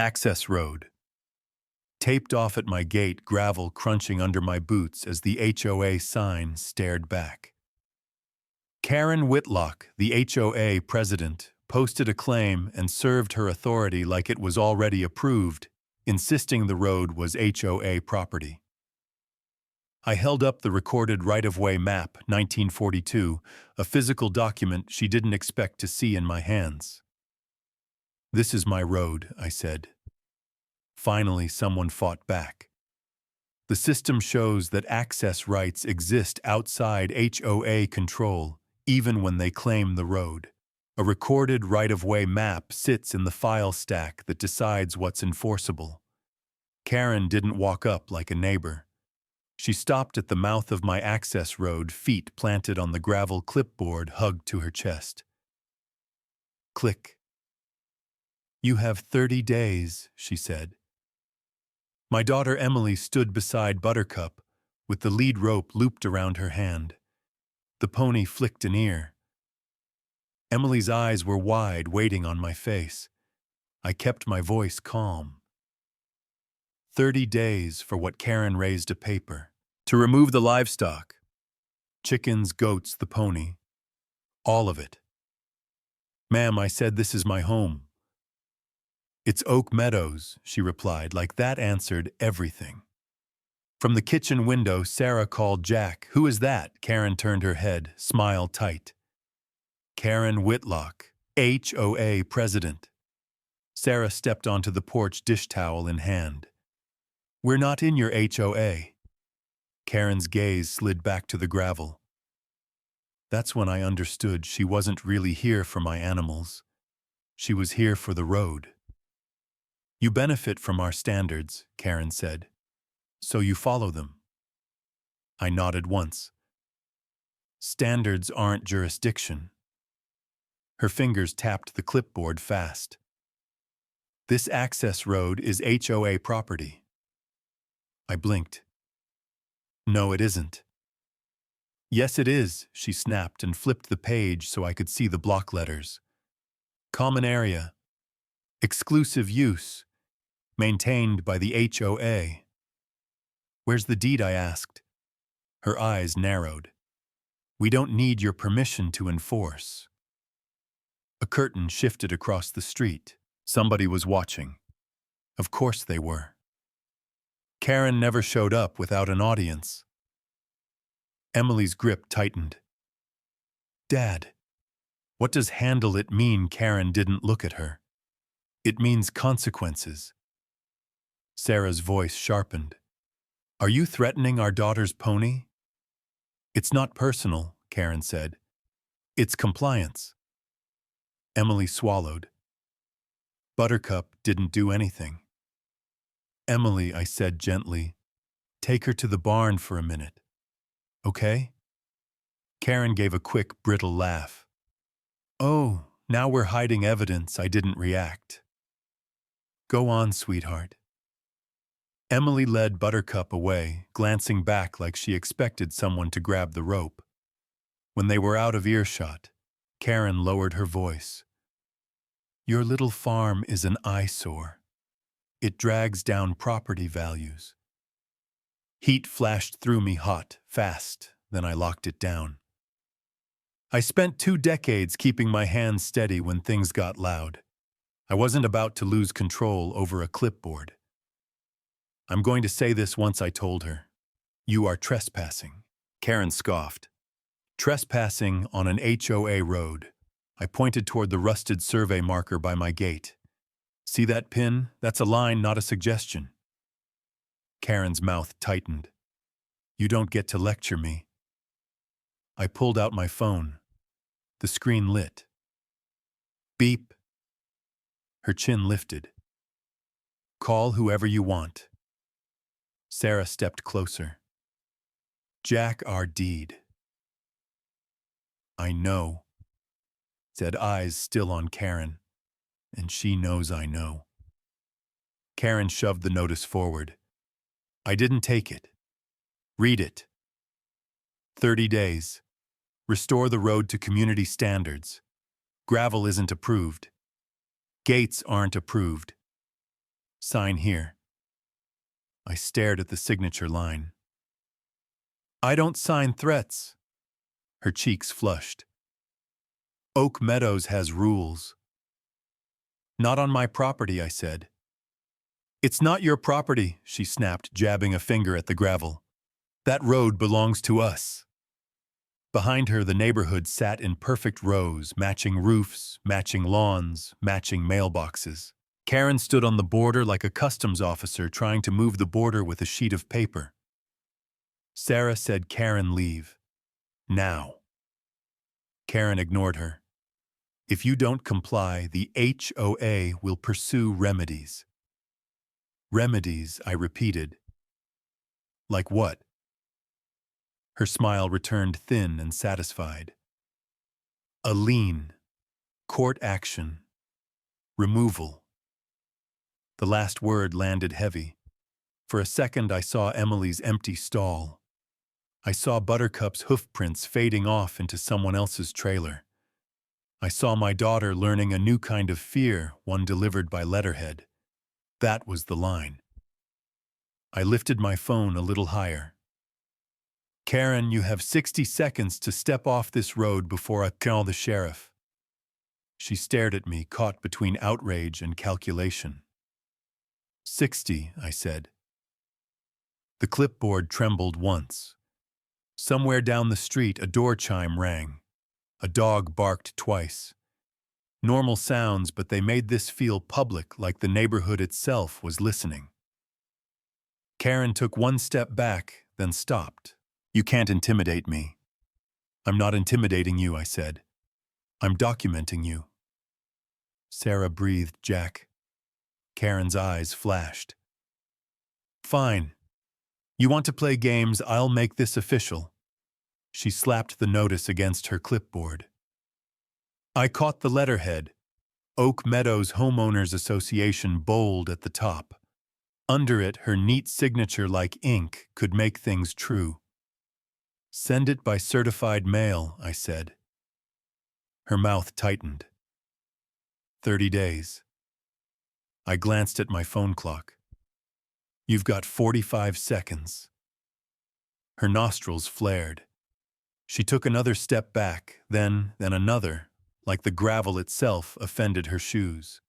Access road. Taped off at my gate, gravel crunching under my boots as the HOA sign stared back. Karen Whitlock, the HOA president, posted a claim and served her authority like it was already approved, insisting the road was HOA property. I held up the recorded right-of-way map, 1942, a physical document she didn't expect to see in my hands. "This is my road," I said. Finally, someone fought back. "The system shows that access rights exist outside HOA control, even when they claim the road. A recorded right-of-way map sits in the file stack that decides what's enforceable." Karen didn't walk up like a neighbor. She stopped at the mouth of my access road, feet planted on the gravel clipboard hugged to her chest. Click. "You have 30 days, she said. My daughter Emily stood beside Buttercup, with the lead rope looped around her hand. The pony flicked an ear. Emily's eyes were wide, waiting on my face. I kept my voice calm. 30 days for what Karen raised a paper. To remove the livestock. Chickens, goats, the pony. All of it. "Ma'am," I said, "this is my home." "It's Oak Meadows," she replied, like that answered everything. From the kitchen window, Sarah called Jack. "Who is that?" Karen turned her head, smile tight. "Karen Whitlock, HOA president." Sarah stepped onto the porch, dish towel in hand. "We're not in your HOA. Karen's gaze slid back to the gravel. That's when I understood she wasn't really here for my animals. She was here for the road. "You benefit from our standards," Karen said. "So you follow them." I nodded once. "Standards aren't jurisdiction." Her fingers tapped the clipboard fast. "This access road is HOA property." I blinked. "No, it isn't." "Yes, it is," she snapped and flipped the page so I could see the block letters. "Common area. Exclusive use. Maintained by the HOA." "Where's the deed?" I asked. Her eyes narrowed. "We don't need your permission to enforce." A curtain shifted across the street. Somebody was watching. Of course they were. Karen never showed up without an audience. Emily's grip tightened. "Dad, what does handle it mean?" Karen didn't look at her. "It means consequences." Sarah's voice sharpened. "Are you threatening our daughter's pony?" "It's not personal," Karen said. "It's compliance." Emily swallowed. Buttercup didn't do anything. "Emily," I said gently, "take her to the barn for a minute. Okay?" Karen gave a quick, brittle laugh. "Oh, now we're hiding evidence." I didn't react. "Go on, sweetheart." Emily led Buttercup away, glancing back like she expected someone to grab the rope. When they were out of earshot, Karen lowered her voice. "Your little farm is an eyesore. It drags down property values." Heat flashed through me hot, fast, then I locked it down. I spent 2 decades keeping my hands steady when things got loud. I wasn't about to lose control over a clipboard. "I'm going to say this once," I told her. "You are trespassing." Karen scoffed. "Trespassing on an HOA road." I pointed toward the rusted survey marker by my gate. "See that pin? That's a line, not a suggestion." Karen's mouth tightened. "You don't get to lecture me." I pulled out my phone. The screen lit. Beep. Her chin lifted. "Call whoever you want." Sarah stepped closer. "Jack our deed." "I know," said, eyes still on Karen. "And she knows I know." Karen shoved the notice forward. I didn't take it. "Read it. 30 days. Restore the road to community standards. Gravel isn't approved. Gates aren't approved. Sign here. I stared at the signature line. I don't sign threats. Her cheeks flushed. Oak Meadows has rules. Not on my property, I said. It's not your property, she snapped, jabbing a finger at the gravel. That road belongs to us. Behind her, the neighborhood sat in perfect rows, matching roofs, matching lawns, matching mailboxes. Karen stood on the border like a customs officer trying to move the border with a sheet of paper. Sarah said, Karen, leave. Now. Karen ignored her. If you don't comply, the HOA will pursue remedies. Remedies, I repeated. Like what? Her smile returned thin and satisfied. A lien, court action, removal. The last word landed heavy. For a second, I saw Emily's empty stall. I saw Buttercup's hoofprints fading off into someone else's trailer. I saw my daughter learning a new kind of fear, one delivered by letterhead. That was the line. I lifted my phone a little higher. Karen, you have 60 seconds to step off this road before I call the sheriff. She stared at me, caught between outrage and calculation. 60, I said. The clipboard trembled once. Somewhere down the street, a door chime rang. A dog barked twice. Normal sounds, but they made this feel public, like the neighborhood itself was listening. Karen took one step back, then stopped. You can't intimidate me. I'm not intimidating you, I said. I'm documenting you. Sarah breathed, Jack. Karen's eyes flashed. Fine. You want to play games, I'll make this official. She slapped the notice against her clipboard. I caught the letterhead. Oak Meadows Homeowners Association bold at the top. Under it, her neat signature like ink could make things true. Send it by certified mail, I said. Her mouth tightened. 30 days. I glanced at my phone clock. You've got 45 seconds. Her nostrils flared. She took another step back, then another, like the gravel itself offended her shoes.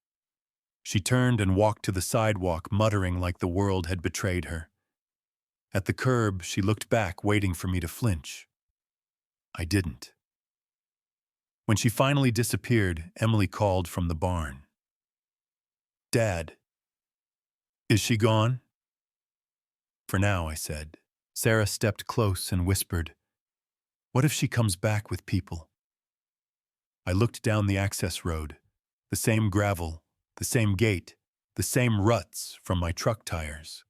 She turned and walked to the sidewalk, muttering like the world had betrayed her. At the curb, she looked back, waiting for me to flinch. I didn't. When she finally disappeared, Emily called from the barn. Dad. Is she gone? For now, I said. Sarah stepped close and whispered, what if she comes back with people? I looked down the access road, the same gravel, the same gate, the same ruts from my truck tires.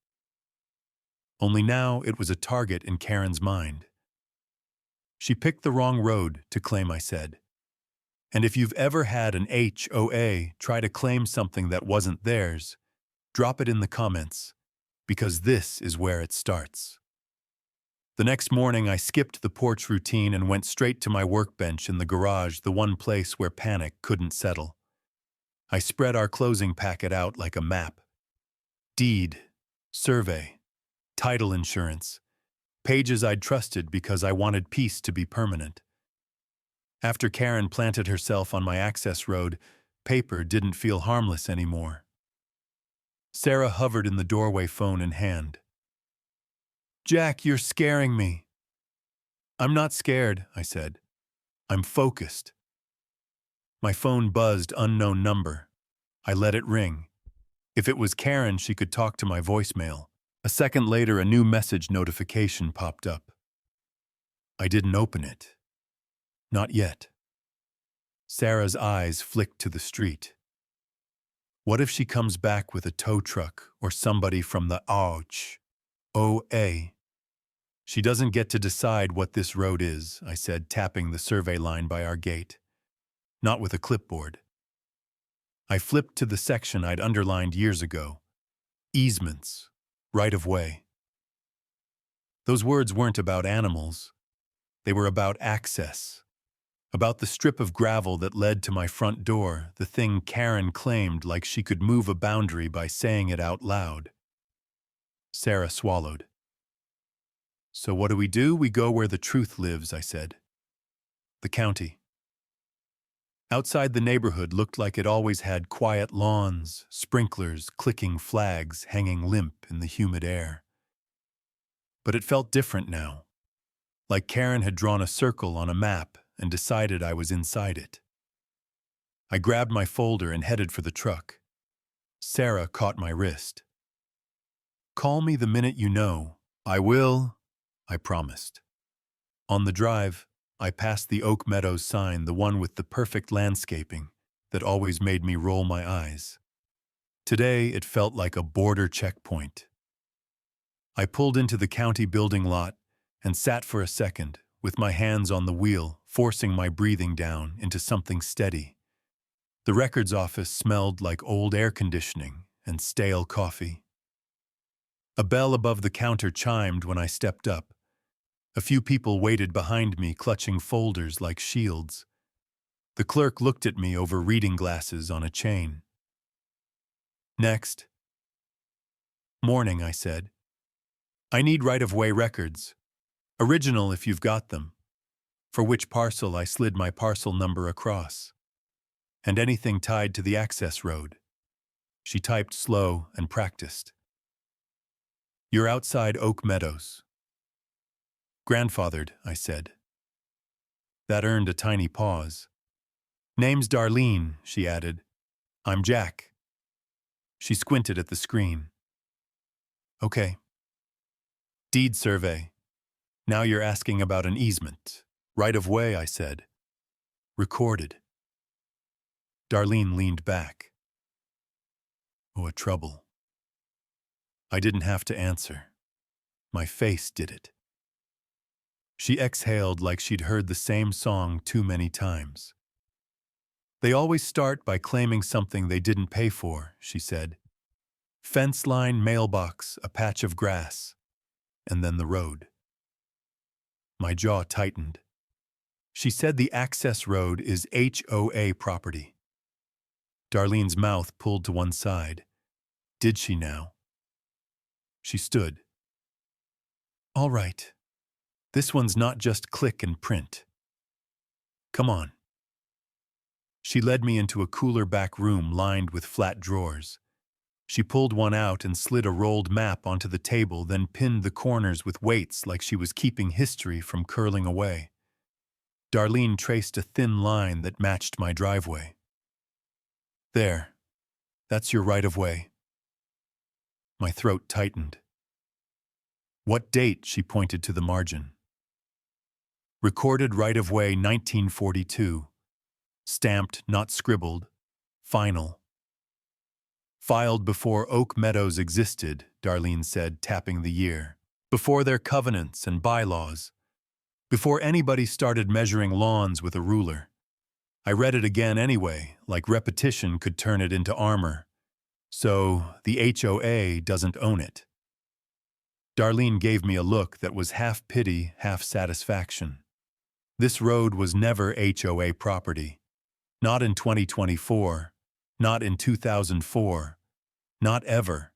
Only now it was a target in Karen's mind. She picked the wrong road to claim, I said. And if you've ever had an HOA try to claim something that wasn't theirs, drop it in the comments, because this is where it starts. The next morning, I skipped the porch routine and went straight to my workbench in the garage, the one place where panic couldn't settle. I spread our closing packet out like a map. Deed, survey, title insurance, pages I'd trusted because I wanted peace to be permanent. After Karen planted herself on my access road, paper didn't feel harmless anymore. Sarah hovered in the doorway, phone in hand. Jack, you're scaring me. I'm not scared, I said. I'm focused. My phone buzzed, unknown number. I let it ring. If it was Karen, she could talk to my voicemail. A second later, a new message notification popped up. I didn't open it. Not yet. Sarah's eyes flicked to the street. What if she comes back with a tow truck or somebody from the HOA? She doesn't get to decide what this road is, I said, tapping the survey line by our gate. Not with a clipboard. I flipped to the section I'd underlined years ago. Easements. Right of way. Those words weren't about animals. They were about access. About the strip of gravel that led to my front door, the thing Karen claimed like she could move a boundary by saying it out loud. Sarah swallowed. So what do? We go where the truth lives, I said. The county. Outside the neighborhood looked like it always had quiet lawns, sprinklers, clicking flags hanging limp in the humid air. But it felt different now, like Karen had drawn a circle on a map and decided I was inside it. I grabbed my folder and headed for the truck. Sarah caught my wrist. Call me the minute you know. I will, I promised. On the drive, I passed the Oak Meadows sign, the one with the perfect landscaping that always made me roll my eyes. Today, it felt like a border checkpoint. I pulled into the county building lot and sat for a second, with my hands on the wheel, forcing my breathing down into something steady. The records office smelled like old air conditioning and stale coffee. A bell above the counter chimed when I stepped up. A few people waited behind me, clutching folders like shields. The clerk looked at me over reading glasses on a chain. Next. Morning, I said. I need right-of-way records. Original if you've got them. For which parcel I slid my parcel number across. And anything tied to the access road. She typed slow and practiced. You're outside Oak Meadows. Grandfathered, I said. That earned a tiny pause. Name's Darlene, she added. I'm Jack. She squinted at the screen. Okay. Deed survey. Now you're asking about an easement. Right of way, I said. Recorded. Darlene leaned back. Oh, a trouble. I didn't have to answer. My face did it. She exhaled like she'd heard the same song too many times. They always start by claiming something they didn't pay for, she said. Fence line, mailbox, a patch of grass, and then the road. My jaw tightened. She said the access road is HOA property. Darlene's mouth pulled to one side. Did she now? She stood. All right. This one's not just click and print. Come on. She led me into a cooler back room lined with flat drawers. She pulled one out and slid a rolled map onto the table, then pinned the corners with weights like she was keeping history from curling away. Darlene traced a thin line that matched my driveway. There. That's your right-of-way. My throat tightened. What date? She pointed to the margin. Recorded right-of-way 1942. Stamped, not scribbled. Final. Filed before Oak Meadows existed, Darlene said, tapping the year. Before their covenants and bylaws. Before anybody started measuring lawns with a ruler. I read it again anyway, like repetition could turn it into armor. So, the HOA doesn't own it. Darlene gave me a look that was half pity, half satisfaction. This road was never HOA property. Not in 2024. Not in 2004. Not ever.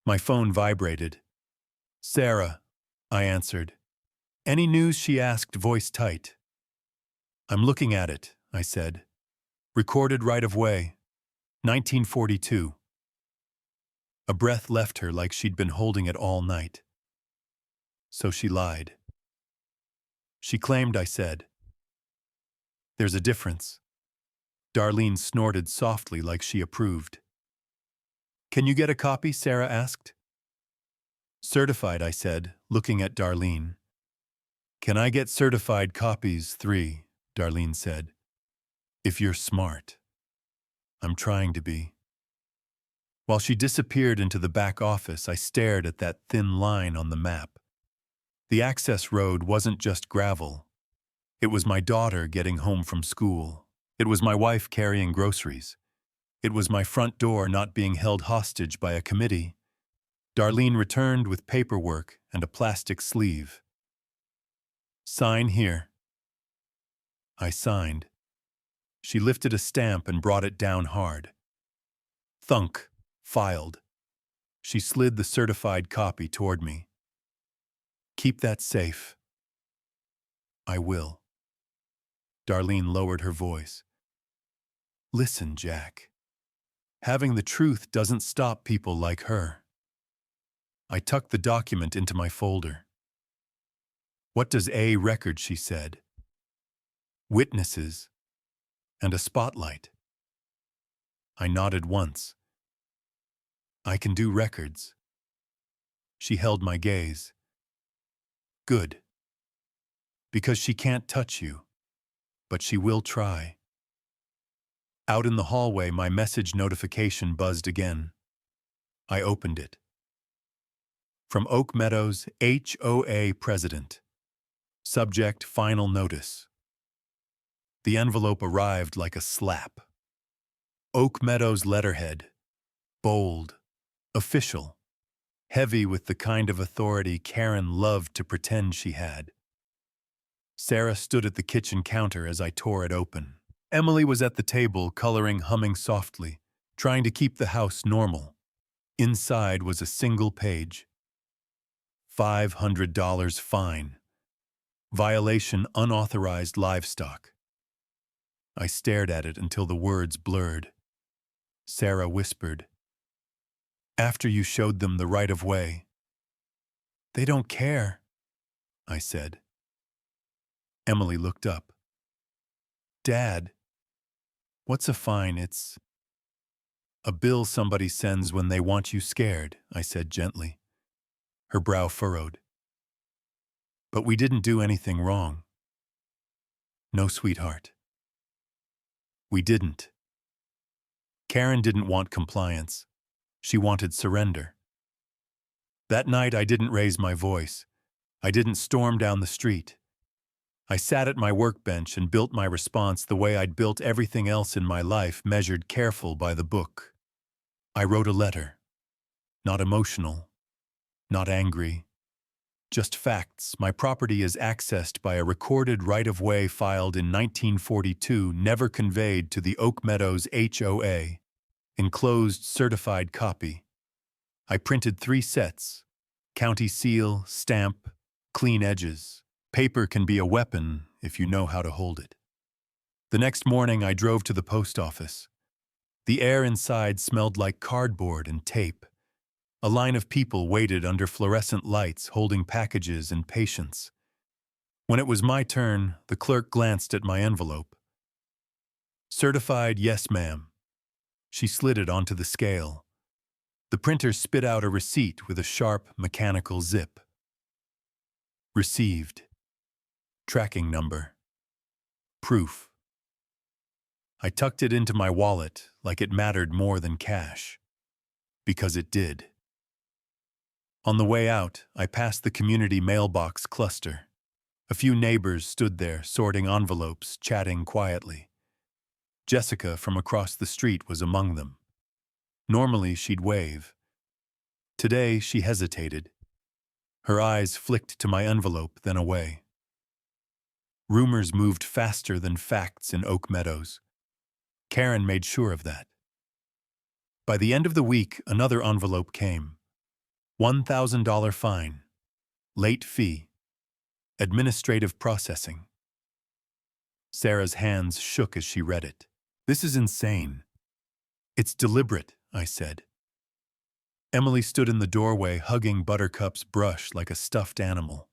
My phone vibrated. Sarah, I answered. Any news? She asked, voice tight. I'm looking at it, I said. Recorded right-of-way, 1942. A breath left her like she'd been holding it all night. So she lied. She claimed, I said. There's a difference. Darlene snorted softly like she approved. Can you get a copy? Sarah asked. Certified, I said, looking at Darlene. Can I get certified copies? 3, Darlene said. If you're smart. I'm trying to be. While she disappeared into the back office, I stared at that thin line on the map. The access road wasn't just gravel. It was my daughter getting home from school. It was my wife carrying groceries. It was my front door not being held hostage by a committee. Darlene returned with paperwork and a plastic sleeve. Sign here. I signed. She lifted a stamp and brought it down hard. Thunk. Filed. She slid the certified copy toward me. Keep that safe. I will. Darlene lowered her voice. Listen, Jack. Having the truth doesn't stop people like her. I tucked the document into my folder. What does A record, she said. Witnesses. And a spotlight. I nodded once. I can do records. She held my gaze. Good. Because she can't touch you, but she will try. Out in the hallway, my message notification buzzed again. I opened it. From Oak Meadows, HOA President. Subject final notice. The envelope arrived like a slap. Oak Meadows letterhead. Bold. Official. Heavy with the kind of authority Karen loved to pretend she had. Sarah stood at the kitchen counter as I tore it open. Emily was at the table, coloring, humming softly, trying to keep the house normal. Inside was a single page. $500 fine. Violation unauthorized livestock. I stared at it until the words blurred. Sarah whispered, After you showed them the right of way. They don't care, I said. Emily looked up. Dad, what's a fine? It's a bill somebody sends when they want you scared, I said gently. Her brow furrowed. But we didn't do anything wrong. No, sweetheart. We didn't. Karen didn't want compliance. She wanted surrender. That night I didn't raise my voice. I didn't storm down the street. I sat at my workbench and built my response the way I'd built everything else in my life, measured careful by the book. I wrote a letter. Not emotional. Not angry. Just facts. My property is accessed by a recorded right-of-way filed in 1942, never conveyed to the Oak Meadows HOA. Enclosed certified copy. I printed 3 sets. County seal, stamp, clean edges. Paper can be a weapon if you know how to hold it. The next morning I drove to the post office. The air inside smelled like cardboard and tape. A line of people waited under fluorescent lights, holding packages and patience. When it was my turn, the clerk glanced at my envelope. Certified, yes, ma'am. She slid it onto the scale. The printer spit out a receipt with a sharp, mechanical zip. Received. Tracking number. Proof. I tucked it into my wallet like it mattered more than cash. Because it did. On the way out, I passed the community mailbox cluster. A few neighbors stood there, sorting envelopes, chatting quietly. Jessica from across the street was among them. Normally, she'd wave. Today, she hesitated. Her eyes flicked to my envelope, then away. Rumors moved faster than facts in Oak Meadows. Karen made sure of that. By the end of the week, another envelope came. $1,000 fine. Late fee. Administrative processing. Sarah's hands shook as she read it. This is insane. It's deliberate, I said. Emily stood in the doorway, hugging Buttercup's brush like a stuffed animal.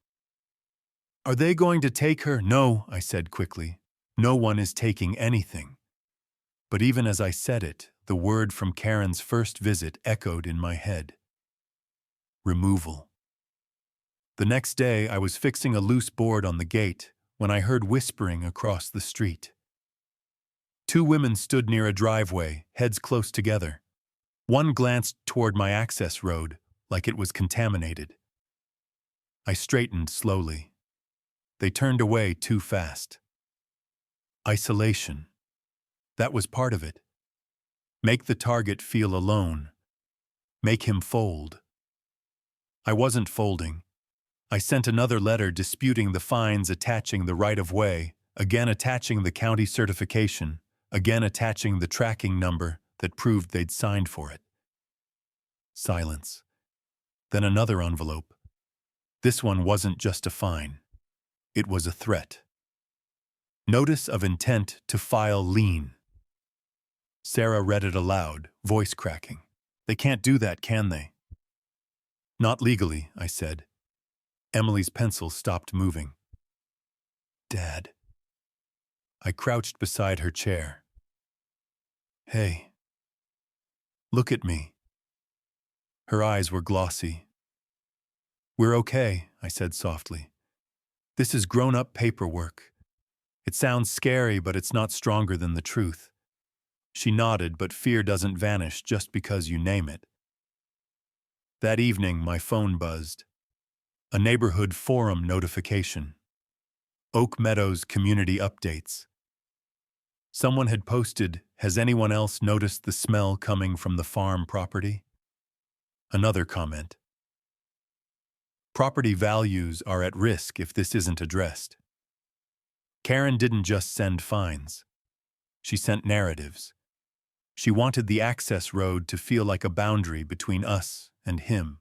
Are they going to take her? No, I said quickly. No one is taking anything. But even as I said it, the word from Karen's first visit echoed in my head. Removal. The next day, I was fixing a loose board on the gate when I heard whispering across the street. 2 women stood near a driveway, heads close together. One glanced toward my access road, like it was contaminated. I straightened slowly. They turned away too fast. Isolation. That was part of it. Make the target feel alone. Make him fold. I wasn't folding. I sent another letter disputing the fines attaching the right-of-way, again attaching the county certification, again attaching the tracking number that proved they'd signed for it. Silence. Then another envelope. This one wasn't just a fine. It was a threat. Notice of intent to file lien. Sarah read it aloud, voice cracking. They can't do that, can they? Not legally, I said. Emily's pencil stopped moving. Dad. I crouched beside her chair. Hey. Look at me. Her eyes were glossy. We're okay, I said softly. This is grown-up paperwork. It sounds scary, but it's not stronger than the truth. She nodded, but fear doesn't vanish just because you name it. That evening, my phone buzzed. A neighborhood forum notification. Oak Meadows community updates. Someone had posted, "Has anyone else noticed the smell coming from the farm property?" Another comment. Property values are at risk if this isn't addressed. Karen didn't just send fines. She sent narratives. She wanted the access road to feel like a boundary between us and him.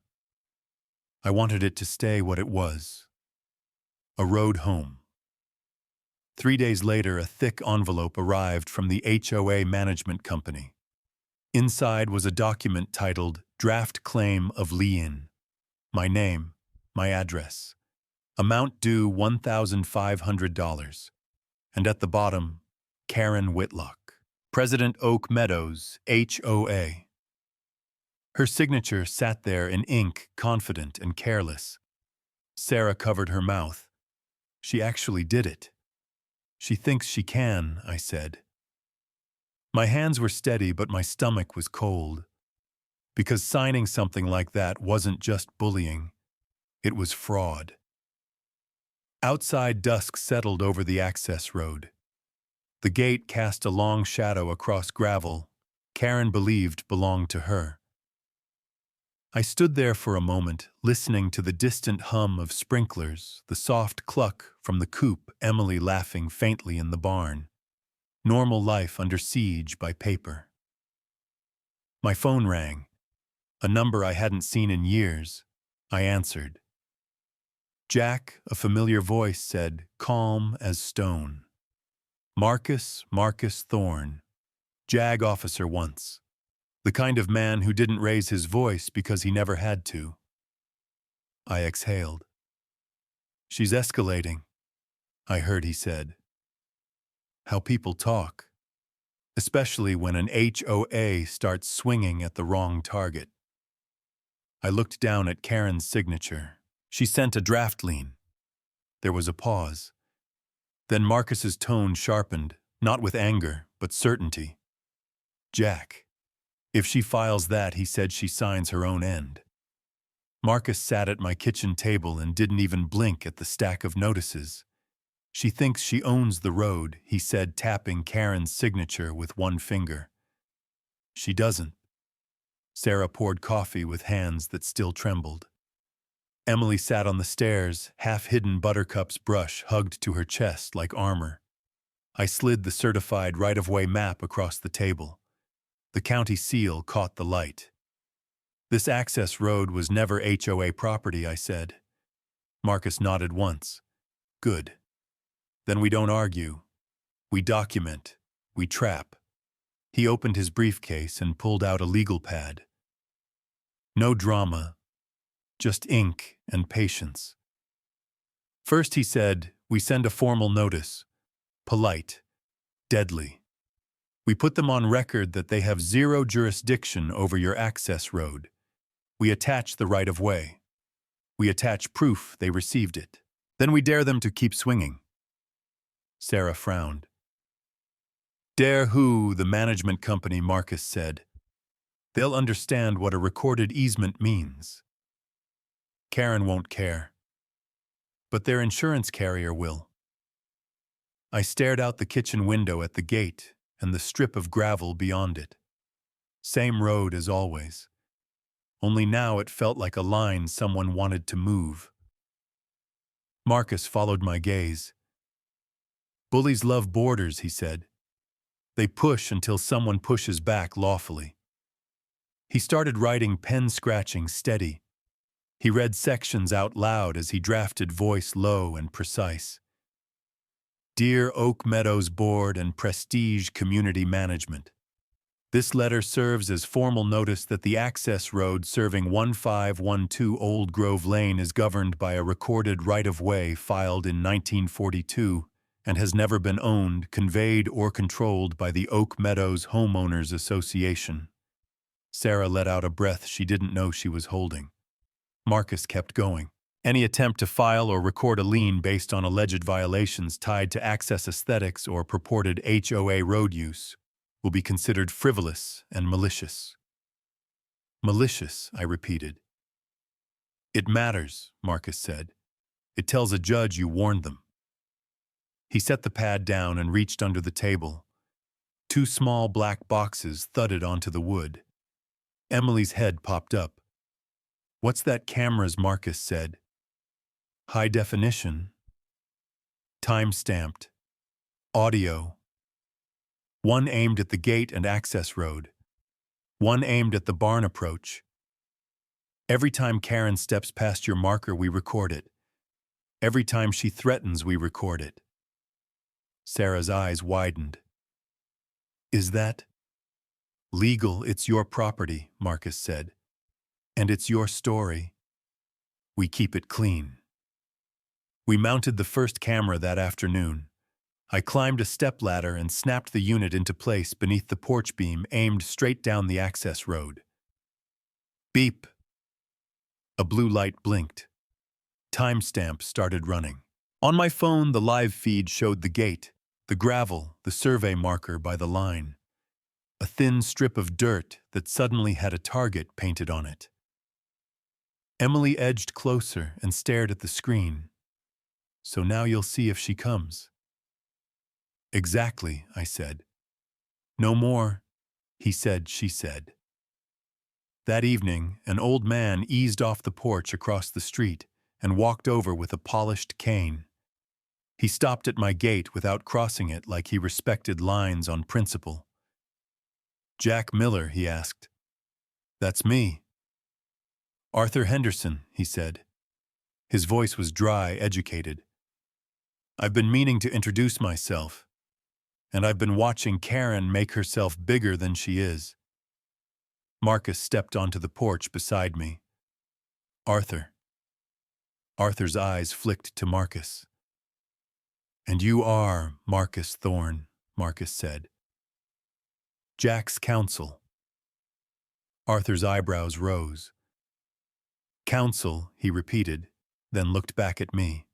I wanted it to stay what it was. A road home. 3 days later, a thick envelope arrived from the HOA management company. Inside was a document titled Draft Claim of Lien. My name, my address. Amount due $1,500. And at the bottom, Karen Whitlock, President Oak Meadows, HOA. Her signature sat there in ink, confident and careless. Sarah covered her mouth. She actually did it. She thinks she can, I said. My hands were steady, but my stomach was cold. Because signing something like that wasn't just bullying. It was fraud. Outside, dusk settled over the access road. The gate cast a long shadow across gravel Karen believed belonged to her. I stood there for a moment, listening to the distant hum of sprinklers, the soft cluck from the coop, Emily laughing faintly in the barn. Normal life under siege by paper. My phone rang. A number I hadn't seen in years. I answered. Jack, a familiar voice, said, calm as stone. Marcus Thorne. JAG officer once. The kind of man who didn't raise his voice because he never had to. I exhaled. She's escalating, I heard he said. How people talk. Especially when an HOA starts swinging at the wrong target. I looked down at Karen's signature. She sent a draft lien. There was a pause. Then Marcus's tone sharpened, not with anger, but certainty. Jack. If she files that, he said, she signs her own end. Marcus sat at my kitchen table and didn't even blink at the stack of notices. She thinks she owns the road, he said, tapping Karen's signature with one finger. She doesn't. Sarah poured coffee with hands that still trembled. Emily sat on the stairs, half-hidden Buttercup's brush hugged to her chest like armor. I slid the certified right-of-way map across the table. The county seal caught the light. This access road was never HOA property, I said. Marcus nodded once. Good. Then we don't argue. We document. We trap. He opened his briefcase and pulled out a legal pad. No drama. Just ink and patience. First, he said, we send a formal notice. Polite. Deadly. We put them on record that they have zero jurisdiction over your access road. We attach the right-of-way. We attach proof they received it. Then we dare them to keep swinging. Sarah frowned. Dare who? The management company, Marcus said. They'll understand what a recorded easement means. Karen won't care. But their insurance carrier will. I stared out the kitchen window at the gate and the strip of gravel beyond it. Same road as always. Only now it felt like a line someone wanted to move. Marcus followed my gaze. Bullies love borders, he said. They push until someone pushes back lawfully. He started writing, pen scratching steady. He read sections out loud as he drafted, voice low and precise. Dear Oak Meadows Board and Prestige Community Management. This letter serves as formal notice that the access road serving 1512 Old Grove Lane is governed by a recorded right-of-way filed in 1942 and has never been owned, conveyed, or controlled by the Oak Meadows Homeowners Association. Sarah let out a breath she didn't know she was holding. Marcus kept going. Any attempt to file or record a lien based on alleged violations tied to access aesthetics or purported HOA road use will be considered frivolous and malicious. Malicious, I repeated. It matters, Marcus said. It tells a judge you warned them. He set the pad down and reached under the table. 2 small black boxes thudded onto the wood. Emily's head popped up. What's that? Cameras, Marcus said. High definition. Time-stamped. Audio. One aimed at the gate and access road. One aimed at the barn approach. Every time Karen steps past your marker, we record it. Every time she threatens, we record it. Sarah's eyes widened. Is that legal? It's your property, Marcus said. And it's your story. We keep it clean. We mounted the first camera that afternoon. I climbed a stepladder and snapped the unit into place beneath the porch beam aimed straight down the access road. Beep. A blue light blinked. Timestamp started running. On my phone, the live feed showed the gate, the gravel, the survey marker by the line. A thin strip of dirt that suddenly had a target painted on it. Emily edged closer and stared at the screen. So now you'll see if she comes. Exactly, I said. No more, he said, she said. That evening, an old man eased off the porch across the street and walked over with a polished cane. He stopped at my gate without crossing it, like he respected lines on principle. Jack Miller, he asked. That's me. Arthur Henderson, he said. His voice was dry, educated. I've been meaning to introduce myself, and I've been watching Karen make herself bigger than she is. Marcus stepped onto the porch beside me. Arthur. Arthur's eyes flicked to Marcus. And you are Marcus Thorne, Marcus said. Jack's counsel. Arthur's eyebrows rose. Counsel, he repeated, then looked back at me.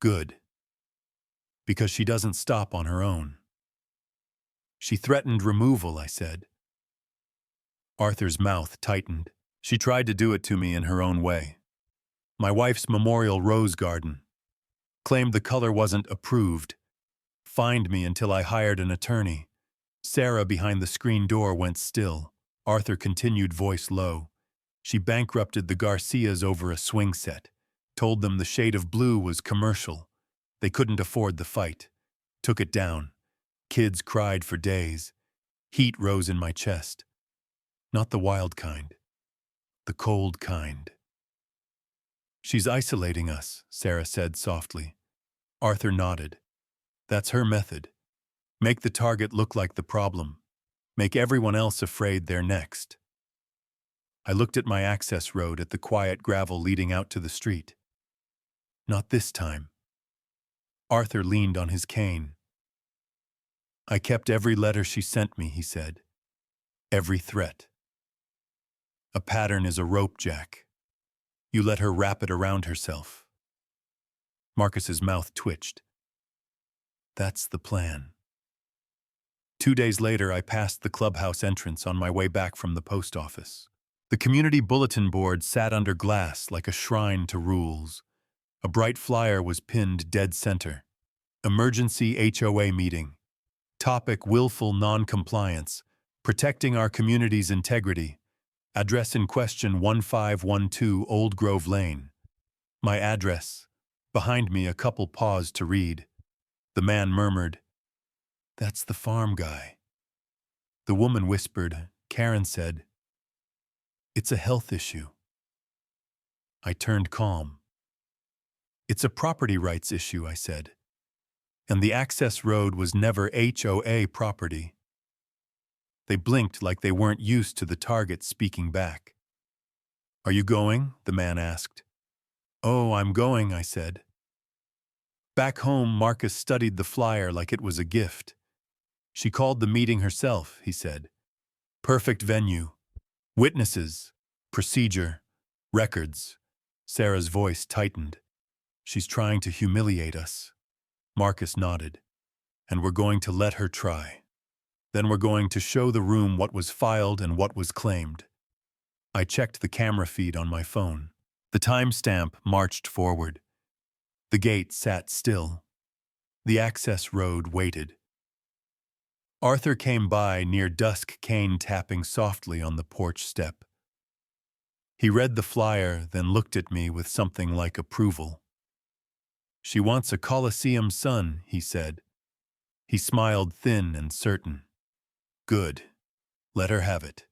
Good. Because she doesn't stop on her own. She threatened removal, I said. Arthur's mouth tightened. She tried to do it to me in her own way. My wife's memorial rose garden. Claimed the color wasn't approved. Fined me until I hired an attorney. Sarah behind the screen door went still. Arthur continued, voice low. She bankrupted the Garcias over a swing set. Told them the shade of blue was commercial. They couldn't afford the fight. Took it down. Kids cried for days. Heat rose in my chest. Not the wild kind. The cold kind. She's isolating us, Sarah said softly. Arthur nodded. That's her method. Make the target look like the problem. Make everyone else afraid they're next. I looked at my access road, at the quiet gravel leading out to the street. Not this time. Arthur leaned on his cane. I kept every letter she sent me, he said. Every threat. A pattern is a rope, Jack. You let her wrap it around herself. Marcus's mouth twitched. That's the plan. 2 days later, I passed the clubhouse entrance on my way back from the post office. The community bulletin board sat under glass like a shrine to rules. A bright flyer was pinned dead center. Emergency HOA meeting. Topic: willful non-compliance. Protecting our community's integrity. Address in question: 1512 Old Grove Lane. My address. Behind me, a couple paused to read. The man murmured, "That's the farm guy." The woman whispered. Karen said, "It's a health issue." I turned calm. "It's a property rights issue," I said. "And the access road was never HOA property." They blinked like they weren't used to the target speaking back. "Are you going?" the man asked. "Oh, I'm going," I said. Back home, Marcus studied the flyer like it was a gift. "She called the meeting herself," he said. "Perfect venue. Witnesses. Procedure. Records." Sarah's voice tightened. "She's trying to humiliate us." Marcus nodded. "And we're going to let her try. Then we're going to show the room what was filed and what was claimed." I checked the camera feed on my phone. The timestamp marched forward. The gate sat still. The access road waited. Arthur came by near dusk, cane tapping softly on the porch step. He read the flyer, then looked at me with something like approval. "She wants a Coliseum son," he said. He smiled thin and certain. "Good. Let her have it."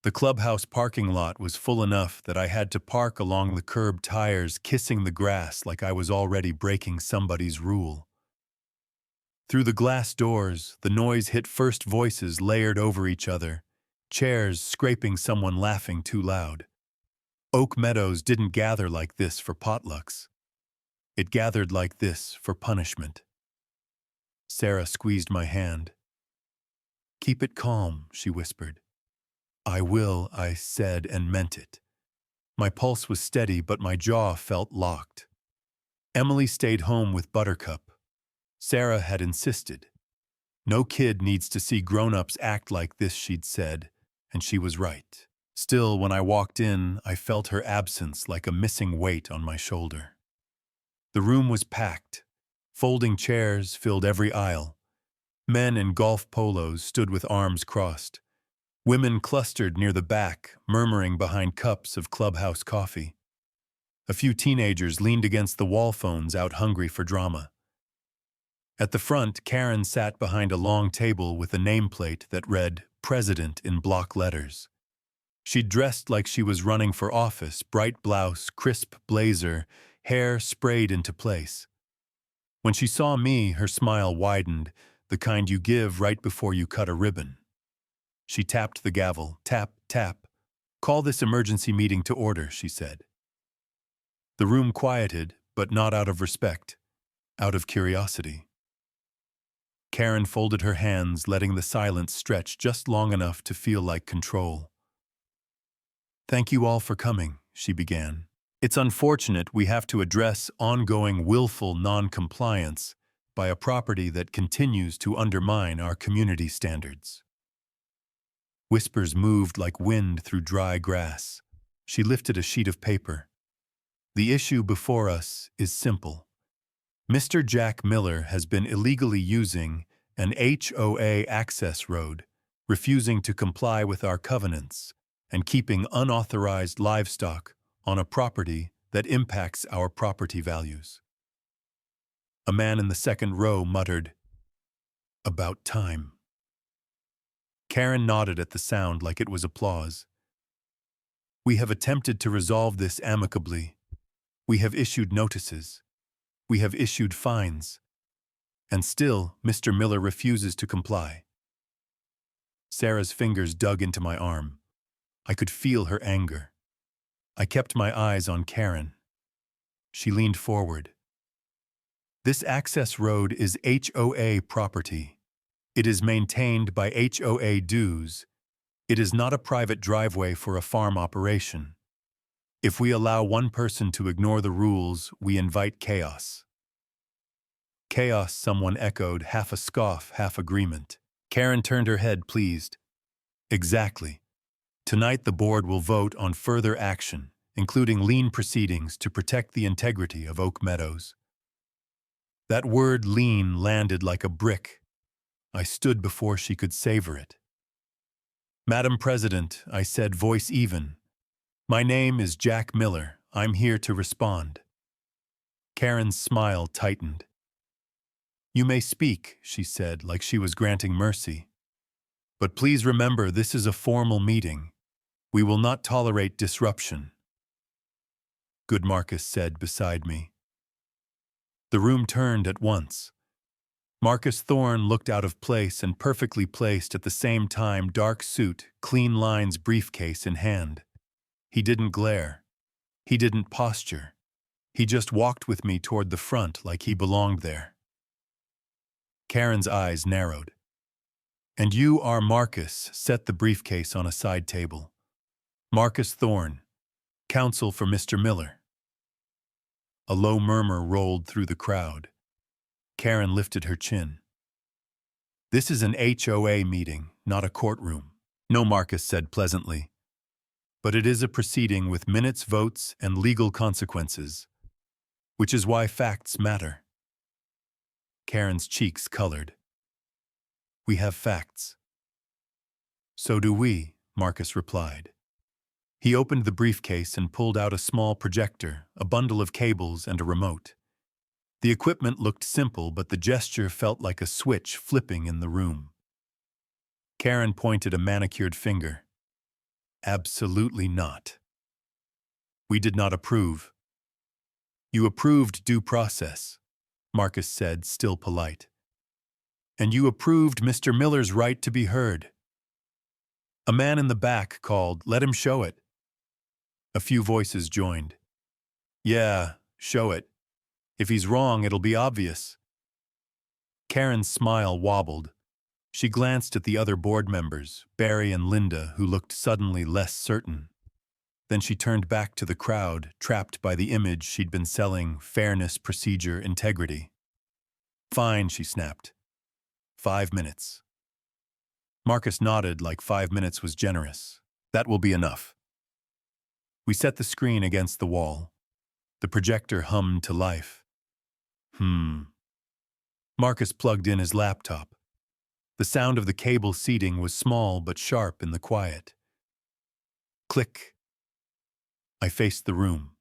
The clubhouse parking lot was full enough that I had to park along the curb, tires kissing the grass like I was already breaking somebody's rule. Through the glass doors, the noise hit first voices layered over each other, chairs scraping, someone laughing too loud. Oak Meadows didn't gather like this for potlucks. It gathered like this for punishment. Sarah squeezed my hand. "Keep it calm," she whispered. "I will," I said and meant it. My pulse was steady, but my jaw felt locked. Emily stayed home with Buttercup. Sarah had insisted. "No kid needs to see grown-ups act like this," she'd said, and she was right. Still, when I walked in, I felt her absence like a missing weight on my shoulder. The room was packed. Folding chairs filled every aisle. Men in golf polos stood with arms crossed. Women clustered near the back, murmuring behind cups of clubhouse coffee. A few teenagers leaned against the wall phones, out hungry for drama. At the front, Karen sat behind a long table with a nameplate that read "President" in block letters. She'd dressed like she was running for office, bright blouse, crisp blazer, hair sprayed into place. When she saw me, her smile widened, the kind you give right before you cut a ribbon. She tapped the gavel. Tap, tap. "Call this emergency meeting to order," she said. The room quieted, but not out of respect, out of curiosity. Karen folded her hands, letting the silence stretch just long enough to feel like control. "Thank you all for coming," she began. "It's unfortunate we have to address ongoing willful non-compliance by a property that continues to undermine our community standards." Whispers moved like wind through dry grass. She lifted a sheet of paper. "The issue before us is simple. Mr. Jack Miller has been illegally using an HOA access road, refusing to comply with our covenants, and keeping unauthorized livestock on a property that impacts our property values." A man in the second row muttered, "About time." Karen nodded at the sound like it was applause. "We have attempted to resolve this amicably. We have issued notices. We have issued fines. And still, Mr. Miller refuses to comply." Sarah's fingers dug into my arm. I could feel her anger. I kept my eyes on Karen. She leaned forward. "This access road is HOA property. It is maintained by HOA dues. It is not a private driveway for a farm operation. If we allow one person to ignore the rules, we invite chaos." "Chaos," someone echoed, half a scoff, half agreement. Karen turned her head, pleased. "Exactly. Tonight the board will vote on further action, including lien proceedings to protect the integrity of Oak Meadows." That word "lien" landed like a brick. I stood before she could savor it. "Madam President," I said, voice even, "my name is Jack Miller. I'm here to respond." Karen's smile tightened. You may speak, she said, like she was granting mercy. But please remember, this is a formal meeting. We will not tolerate disruption. Good, Marcus said beside me. The room turned at once. Marcus Thorne looked out of place and perfectly placed at the same time, dark suit, clean lines, briefcase in hand. He didn't glare. He didn't posture. He just walked with me toward the front like he belonged there. Karen's eyes narrowed. And you are Marcus, set the briefcase on a side table. Marcus Thorne, counsel for Mr. Miller. A low murmur rolled through the crowd. Karen lifted her chin. This is an HOA meeting, not a courtroom. No, Marcus said pleasantly. But it is a proceeding with minutes, votes, and legal consequences, which is why facts matter. Karen's cheeks colored. We have facts. So do we, Marcus replied. He opened the briefcase and pulled out a small projector, a bundle of cables, and a remote. The equipment looked simple, but the gesture felt like a switch flipping in the room. Karen pointed a manicured finger. Absolutely not. We did not approve. You approved due process, Marcus said, still polite. And you approved Mr. Miller's right to be heard. A man in the back called, "Let him show it." A few voices joined. Yeah, show it. If he's wrong, it'll be obvious. Karen's smile wobbled. She glanced at the other board members, Barry and Linda, who looked suddenly less certain. Then she turned back to the crowd, trapped by the image she'd been selling: fairness, procedure, integrity. Fine, she snapped. 5 minutes. Marcus nodded like 5 minutes was generous. That will be enough. We set the screen against the wall. The projector hummed to life. Marcus plugged in his laptop. The sound of the cable seating was small but sharp in the quiet. Click. I faced the room.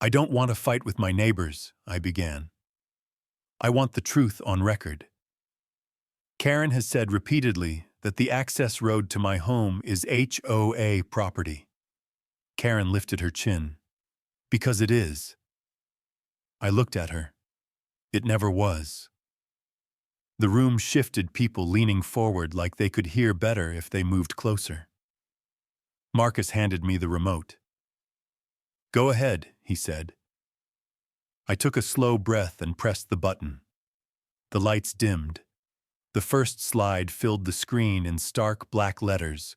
I don't want to fight with my neighbors, I began. I want the truth on record. Karen has said repeatedly that the access road to my home is HOA property. Karen lifted her chin. Because it is. I looked at her. It never was. The room shifted, people leaning forward like they could hear better if they moved closer. Marcus handed me the remote. Go ahead, he said. I took a slow breath and pressed the button. The lights dimmed. The first slide filled the screen in stark black letters.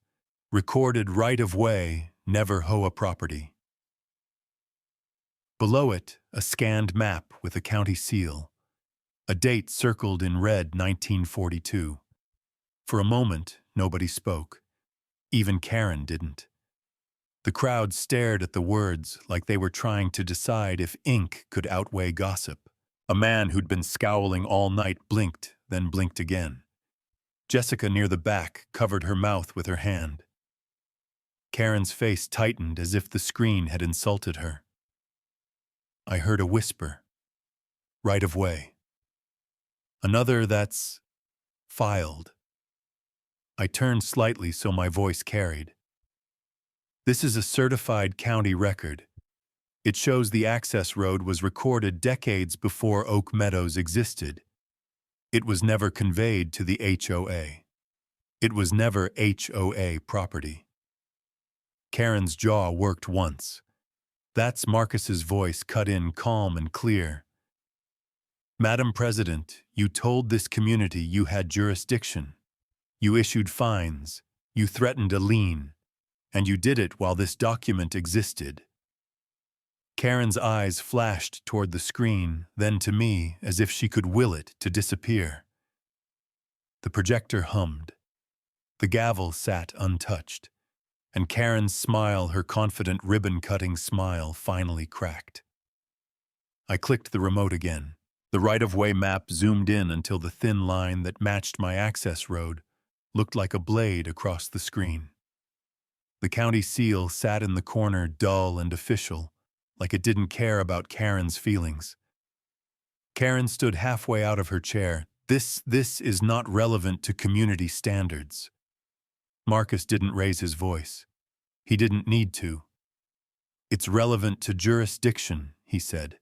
Recorded right of way, never HOA property. Below it, a scanned map with a county seal. A date circled in red, 1942. For a moment, nobody spoke. Even Karen didn't. The crowd stared at the words like they were trying to decide if ink could outweigh gossip. A man who'd been scowling all night blinked, then blinked again. Jessica near the back covered her mouth with her hand. Karen's face tightened as if the screen had insulted her. I heard a whisper. Right of way. Another that's filed. I turned slightly so my voice carried. This is a certified county record. It shows the access road was recorded decades before Oak Meadows existed. It was never conveyed to the HOA. It was never HOA property. Karen's jaw worked once. That's Marcus's voice, cut in calm and clear. Madam President, you told this community you had jurisdiction. You issued fines. You threatened a lien. And you did it while this document existed. Karen's eyes flashed toward the screen, then to me, as if she could will it to disappear. The projector hummed. The gavel sat untouched. And Karen's smile, her confident ribbon-cutting smile, finally cracked. I clicked the remote again. The right-of-way map zoomed in until the thin line that matched my access road looked like a blade across the screen. The county seal sat in the corner, dull and official, like it didn't care about Karen's feelings. Karen stood halfway out of her chair. This is not relevant to community standards. Marcus didn't raise his voice. He didn't need to. It's relevant to jurisdiction, he said.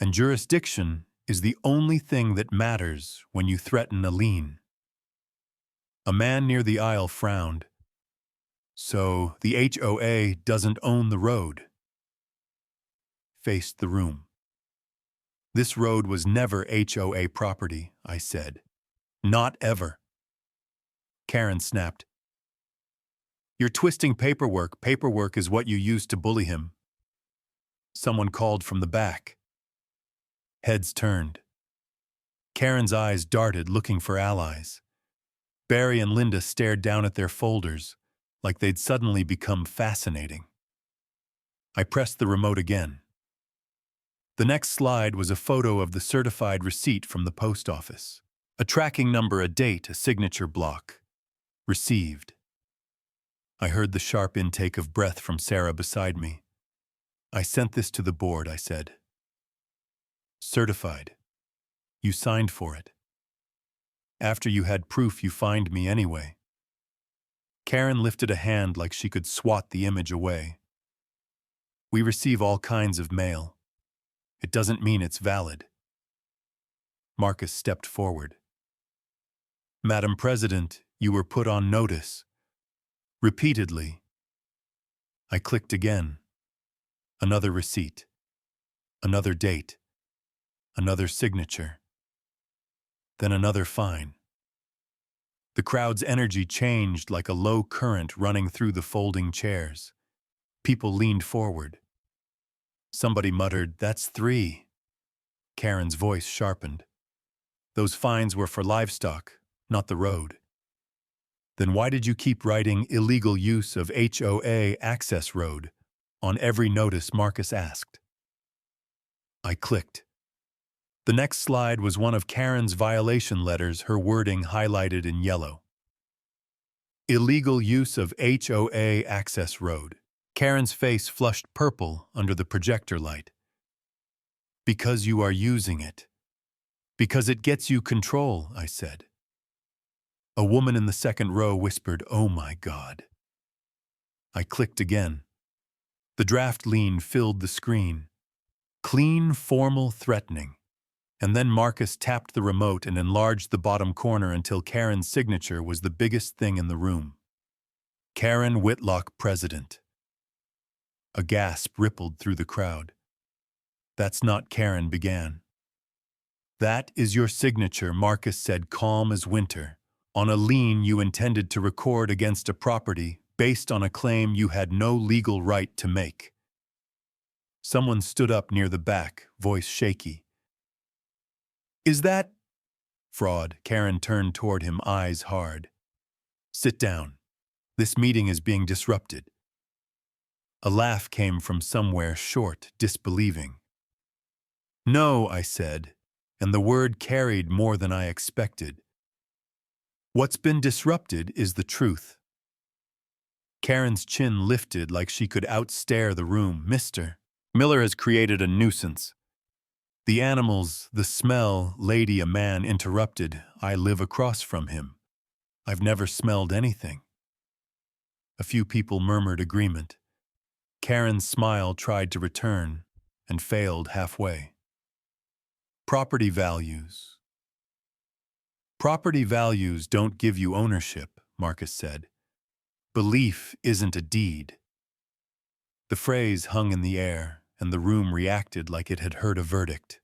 And jurisdiction is the only thing that matters when you threaten a lien. A man near the aisle frowned. So the HOA doesn't own the road. Faced the room. This road was never HOA property, I said. Not ever. Karen snapped. You're twisting paperwork. Paperwork is what you used to bully him. Someone called from the back. Heads turned. Karen's eyes darted, looking for allies. Barry and Linda stared down at their folders, like they'd suddenly become fascinating. I pressed the remote again. The next slide was a photo of the certified receipt from the post office. A tracking number, a date, a signature block. Received. I heard the sharp intake of breath from Sarah beside me. I sent this to the board, I said. Certified. You signed for it. After you had proof, you fined me anyway. Karen lifted a hand like she could swat the image away. We receive all kinds of mail. It doesn't mean it's valid. Marcus stepped forward. Madam President, you were put on notice. Repeatedly. I clicked again. Another receipt. Another date. Another signature. Then another fine. The crowd's energy changed like a low current running through the folding chairs. People leaned forward. Somebody muttered, "That's 3." Karen's voice sharpened. Those fines were for livestock, not the road. Then why did you keep writing illegal use of HOA access road on every notice? Marcus asked. I clicked. The next slide was one of Karen's violation letters, her wording highlighted in yellow. Illegal use of HOA access road. Karen's face flushed purple under the projector light. Because you are using it. Because it gets you control, I said. A woman in the second row whispered, "Oh my God." I clicked again. The draft lien filled the screen. Clean, formal, threatening. And then Marcus tapped the remote and enlarged the bottom corner until Karen's signature was the biggest thing in the room. Karen Whitlock, President. A gasp rippled through the crowd. That's not Karen, began. That is your signature, Marcus said, calm as winter, on a lien you intended to record against a property based on a claim you had no legal right to make. Someone stood up near the back, voice shaky. Is that fraud? Karen turned toward him, eyes hard. Sit down. This meeting is being disrupted. A laugh came from somewhere short, disbelieving. No, I said, and the word carried more than I expected. What's been disrupted is the truth. Karen's chin lifted like she could outstare the room. Mr. Miller has created a nuisance. The animals, the smell, lady, a man interrupted. I live across from him. I've never smelled anything. A few people murmured agreement. Karen's smile tried to return and failed halfway. Property values. Property values don't give you ownership, Marcus said. Belief isn't a deed. The phrase hung in the air, and the room reacted like it had heard a verdict.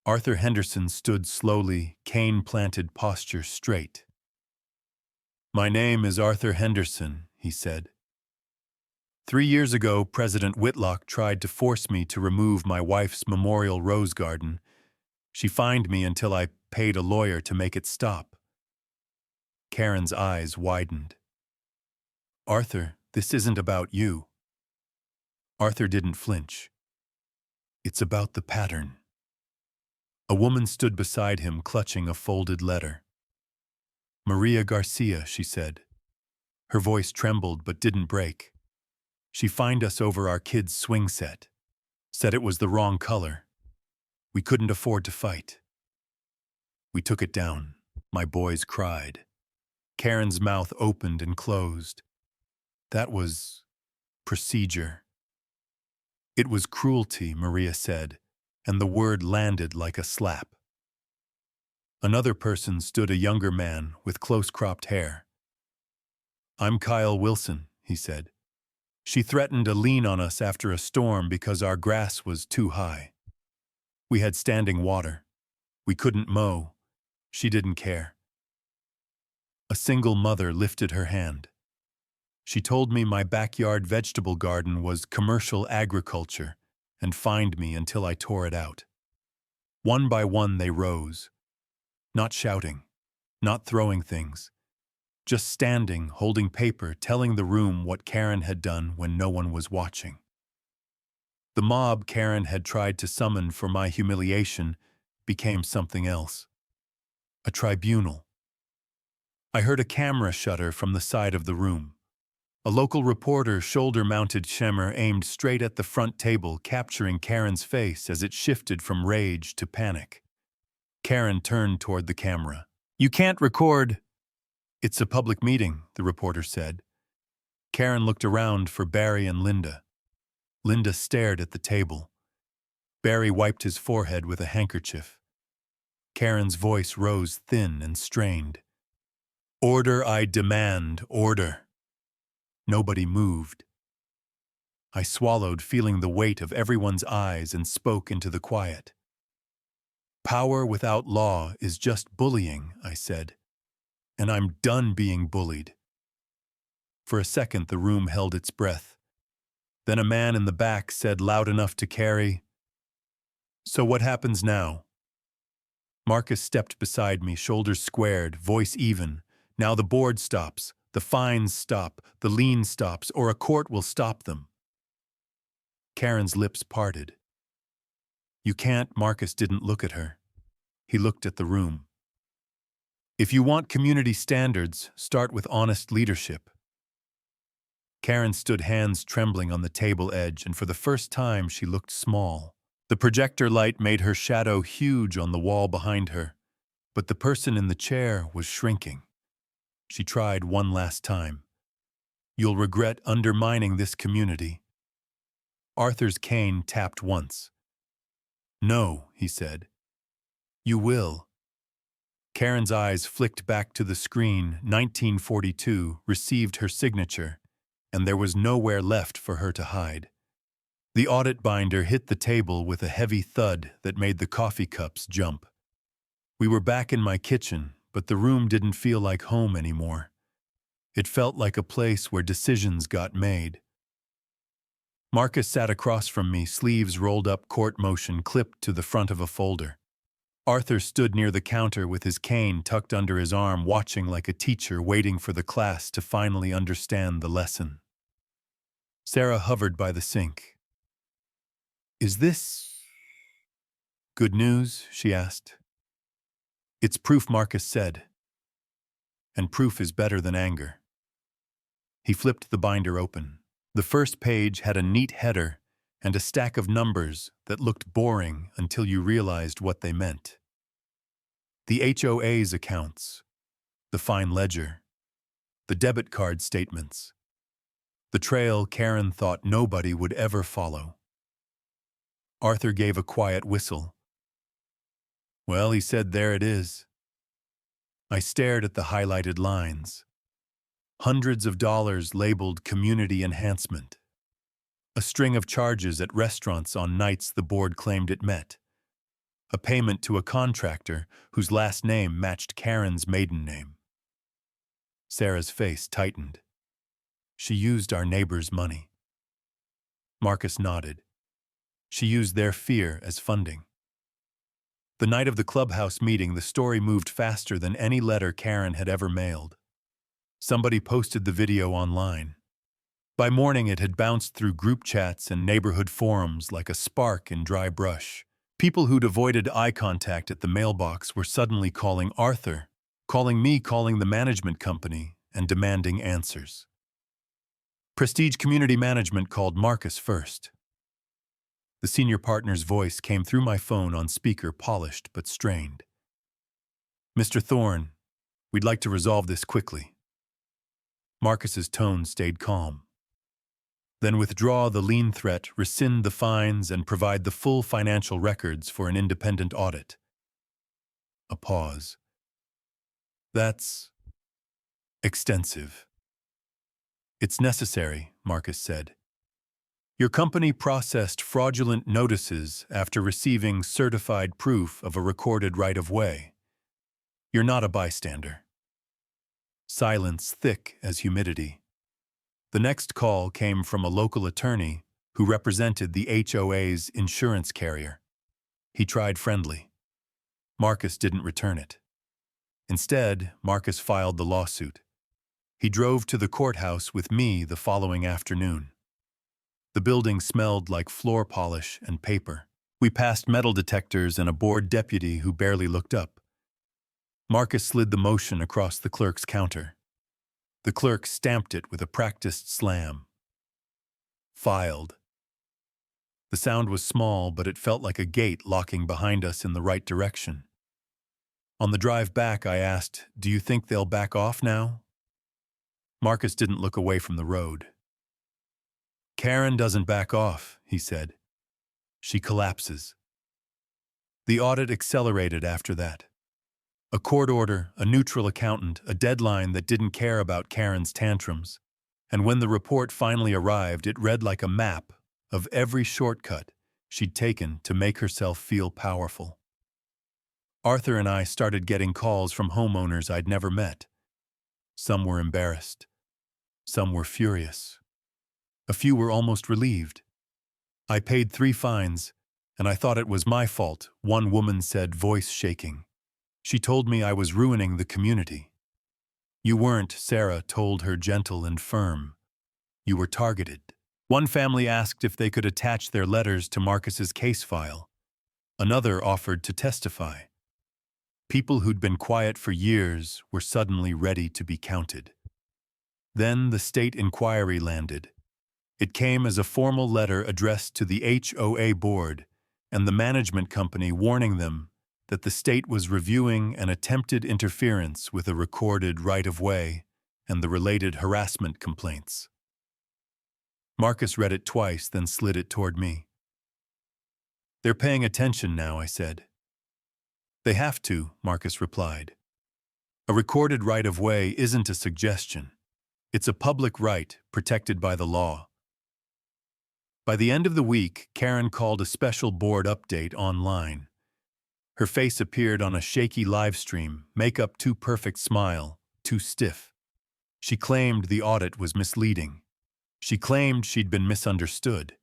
Arthur Henderson stood slowly, cane-planted posture straight. My name is Arthur Henderson, he said. 3 years ago, President Whitlock tried to force me to remove my wife's memorial rose garden. She fined me until I paid a lawyer to make it stop. Karen's eyes widened. Arthur, this isn't about you. Arthur didn't flinch. It's about the pattern. A woman stood beside him, clutching a folded letter. Maria Garcia, she said. Her voice trembled but didn't break. She fined us over our kid's swing set. Said it was the wrong color. We couldn't afford to fight. We took it down. My boys cried. Karen's mouth opened and closed. That was procedure. It was cruelty, Maria said, and the word landed like a slap. Another person stood, a younger man with close-cropped hair. I'm Kyle Wilson, he said. She threatened a lien on us after a storm because our grass was too high. We had standing water. We couldn't mow. She didn't care. A single mother lifted her hand. She told me my backyard vegetable garden was commercial agriculture and fined me until I tore it out. One by one they rose, not shouting, not throwing things, just standing, holding paper, telling the room what Karen had done when no one was watching. The mob Karen had tried to summon for my humiliation became something else. A tribunal. I heard a camera shutter from the side of the room. A local reporter, shoulder-mounted shimmer, aimed straight at the front table, capturing Karen's face as it shifted from rage to panic. Karen turned toward the camera. You can't record. It's a public meeting, the reporter said. Karen looked around for Barry and Linda. Linda stared at the table. Barry wiped his forehead with a handkerchief. Karen's voice rose thin and strained. Order, I demand, order. Nobody moved. I swallowed, feeling the weight of everyone's eyes, and spoke into the quiet. Power without law is just bullying, I said. And I'm done being bullied. For a second, the room held its breath. Then a man in the back said loud enough to carry, So what happens now? Marcus stepped beside me, shoulders squared, voice even. Now the board stops, the fines stop, the lien stops, or a court will stop them. Karen's lips parted. You can't. Marcus didn't look at her. He looked at the room. If you want community standards, start with honest leadership. Karen stood, hands trembling on the table edge, and for the first time she looked small. The projector light made her shadow huge on the wall behind her, but the person in the chair was shrinking. She tried one last time. You'll regret undermining this community. Arthur's cane tapped once. No, he said. You will. Karen's eyes flicked back to the screen. 1942 received her signature, and there was nowhere left for her to hide. The audit binder hit the table with a heavy thud that made the coffee cups jump. We were back in my kitchen, but the room didn't feel like home anymore. It felt like a place where decisions got made. Marcus sat across from me, sleeves rolled up, court motion clipped to the front of a folder. Arthur stood near the counter with his cane tucked under his arm, watching like a teacher waiting for the class to finally understand the lesson. Sarah hovered by the sink. Is this good news? She asked. It's proof, Marcus said. And proof is better than anger. He flipped the binder open. The first page had a neat header and a stack of numbers that looked boring until you realized what they meant. The HOA's accounts, the fine ledger, the debit card statements, the trail Karen thought nobody would ever follow. Arthur gave a quiet whistle. Well, he said, there it is. I stared at the highlighted lines. Hundreds of dollars labeled community enhancement. A string of charges at restaurants on nights the board claimed it met. A payment to a contractor whose last name matched Karen's maiden name. Sarah's face tightened. She used our neighbors' money. Marcus nodded. She used their fear as funding. The night of the clubhouse meeting, the story moved faster than any letter Karen had ever mailed. Somebody posted the video online. By morning, it had bounced through group chats and neighborhood forums like a spark in dry brush. People who'd avoided eye contact at the mailbox were suddenly calling Arthur, calling me, calling the management company, and demanding answers. Prestige Community Management called Marcus first. The senior partner's voice came through my phone on speaker, polished but strained. "Mr. Thorne, we'd like to resolve this quickly." Marcus's tone stayed calm. "Then withdraw the lien threat, rescind the fines, and provide the full financial records for an independent audit." A pause. "That's extensive." "It's necessary," Marcus said. "Your company processed fraudulent notices after receiving certified proof of a recorded right-of-way. You're not a bystander." Silence thick as humidity. The next call came from a local attorney who represented the HOA's insurance carrier. He tried friendly. Marcus didn't return it. Instead, Marcus filed the lawsuit. He drove to the courthouse with me the following afternoon. The building smelled like floor polish and paper. We passed metal detectors and a bored deputy who barely looked up. Marcus slid the motion across the clerk's counter. The clerk stamped it with a practiced slam. Filed. The sound was small, but it felt like a gate locking behind us in the right direction. On the drive back, I asked, "Do you think they'll back off now?" Marcus didn't look away from the road. "Karen doesn't back off," he said. "She collapses." The audit accelerated after that. A court order, a neutral accountant, a deadline that didn't care about Karen's tantrums. And when the report finally arrived, it read like a map of every shortcut she'd taken to make herself feel powerful. Arthur and I started getting calls from homeowners I'd never met. Some were embarrassed. Some were furious. A few were almost relieved. "I paid 3 fines, and I thought it was my fault," one woman said, voice shaking. "She told me I was ruining the community." "You weren't," Sarah told her, gentle and firm. "You were targeted." One family asked if they could attach their letters to Marcus's case file. Another offered to testify. People who'd been quiet for years were suddenly ready to be counted. Then the state inquiry landed. It came as a formal letter addressed to the HOA board and the management company, warning them that the state was reviewing an attempted interference with a recorded right-of-way and the related harassment complaints. Marcus read it twice, then slid it toward me. "They're paying attention now," I said. "They have to," Marcus replied. "A recorded right-of-way isn't a suggestion. It's a public right protected by the law." By the end of the week, Karen called a special board update online. Her face appeared on a shaky live stream, makeup too perfect, smile too stiff. She claimed the audit was misleading. She claimed she'd been misunderstood.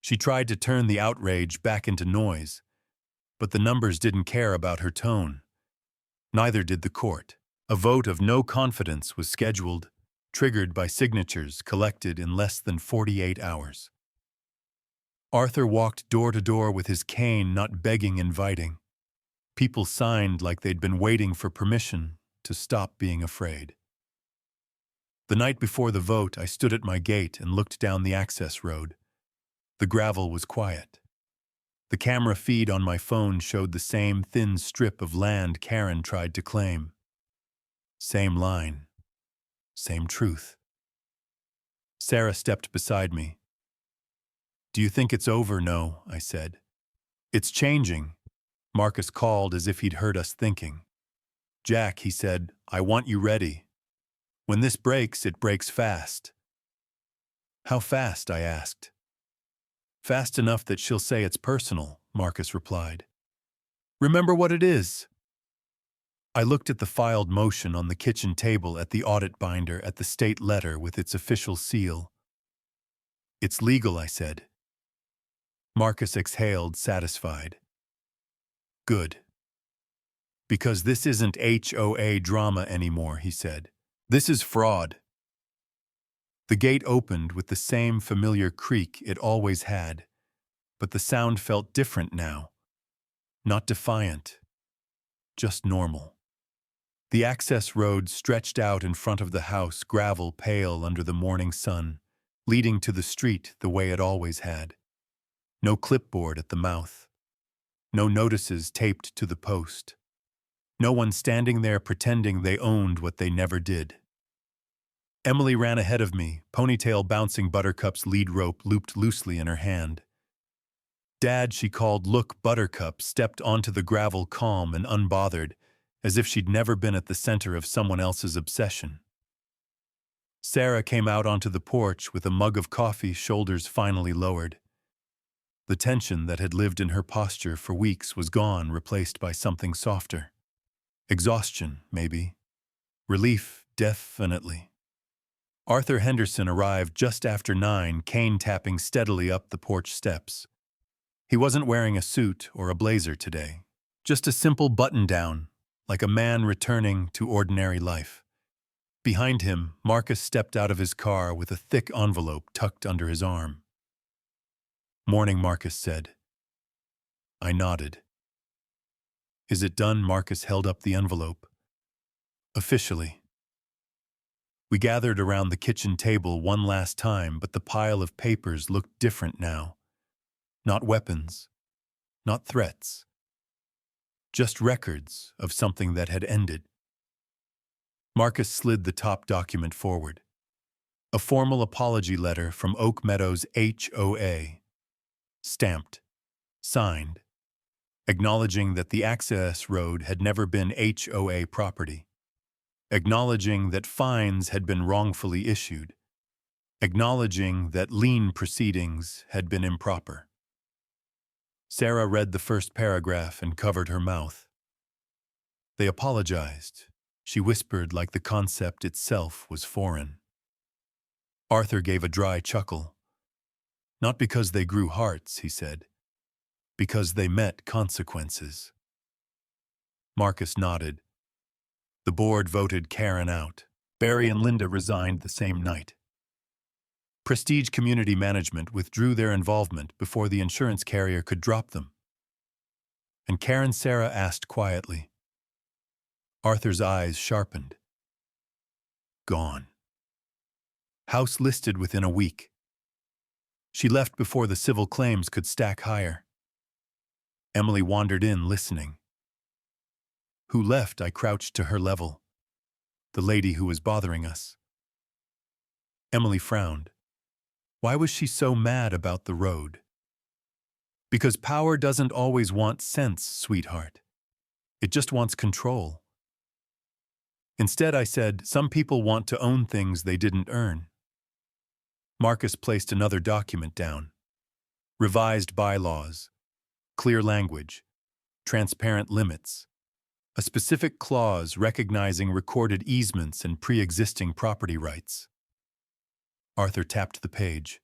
She tried to turn the outrage back into noise, but the numbers didn't care about her tone. Neither did the court. A vote of no confidence was scheduled, triggered by signatures collected in less than 48 hours. Arthur walked door to door with his cane, not begging, inviting. People signed like they'd been waiting for permission to stop being afraid. The night before the vote, I stood at my gate and looked down the access road. The gravel was quiet. The camera feed on my phone showed the same thin strip of land Karen tried to claim. Same line. Same truth. Sarah stepped beside me. "Do you think it's over?" "No," I said. "It's changing." Marcus called as if he'd heard us thinking. "Jack," he said, "I want you ready. When this breaks, it breaks fast." "How fast?" I asked. "Fast enough that she'll say it's personal," Marcus replied. "Remember what it is." I looked at the filed motion on the kitchen table, at the audit binder, at the state letter with its official seal. "It's legal," I said. Marcus exhaled, satisfied. "Good. Because this isn't HOA drama anymore," he said. "This is fraud." The gate opened with the same familiar creak it always had, but the sound felt different now. Not defiant, just normal. The access road stretched out in front of the house, gravel pale under the morning sun, leading to the street the way it always had. No clipboard at the mouth. No notices taped to the post. No one standing there pretending they owned what they never did. Emily ran ahead of me, ponytail bouncing Buttercup's lead rope looped loosely in her hand. Dad, she called. Look, Buttercup stepped onto the gravel calm and unbothered, as if she'd never been at the center of someone else's obsession. Sarah came out onto the porch with a mug of coffee, shoulders finally lowered. The tension that had lived in her posture for weeks was gone, replaced by something softer. Exhaustion, maybe. Relief, definitely. Arthur Henderson arrived just after 9, cane tapping steadily up the porch steps. He wasn't wearing a suit or a blazer today, just a simple button-down, like a man returning to ordinary life. Behind him, Marcus stepped out of his car with a thick envelope tucked under his arm. "Morning," Marcus said. I nodded. "Is it done?" Marcus held up the envelope. "Officially." We gathered around the kitchen table one last time, but the pile of papers looked different now. Not weapons, not threats. Just records of something that had ended. Marcus slid the top document forward. A formal apology letter from Oak Meadows HOA. Stamped. Signed. Acknowledging that the access road had never been HOA property. Acknowledging that fines had been wrongfully issued. Acknowledging that lien proceedings had been improper. Sarah read the first paragraph and covered her mouth. They apologized, she whispered, like the concept itself was foreign. Arthur gave a dry chuckle. Not because they grew hearts, he said. Because they met consequences. Marcus nodded. The board voted Karen out. Barry and Linda resigned the same night. Prestige Community Management withdrew their involvement before the insurance carrier could drop them. And Karen Sarah asked quietly. Arthur's eyes sharpened. Gone. House listed within a week. She left before the civil claims could stack higher. Emily wandered in, listening. Who left? I crouched to her level. The lady who was bothering us. Emily frowned. Why was she so mad about the road? Because power doesn't always want sense, sweetheart. It just wants control. Instead, I said, some people want to own things they didn't earn. Marcus placed another document down. Revised bylaws. Clear language. Transparent limits. A specific clause recognizing recorded easements and pre-existing property rights. Arthur tapped the page.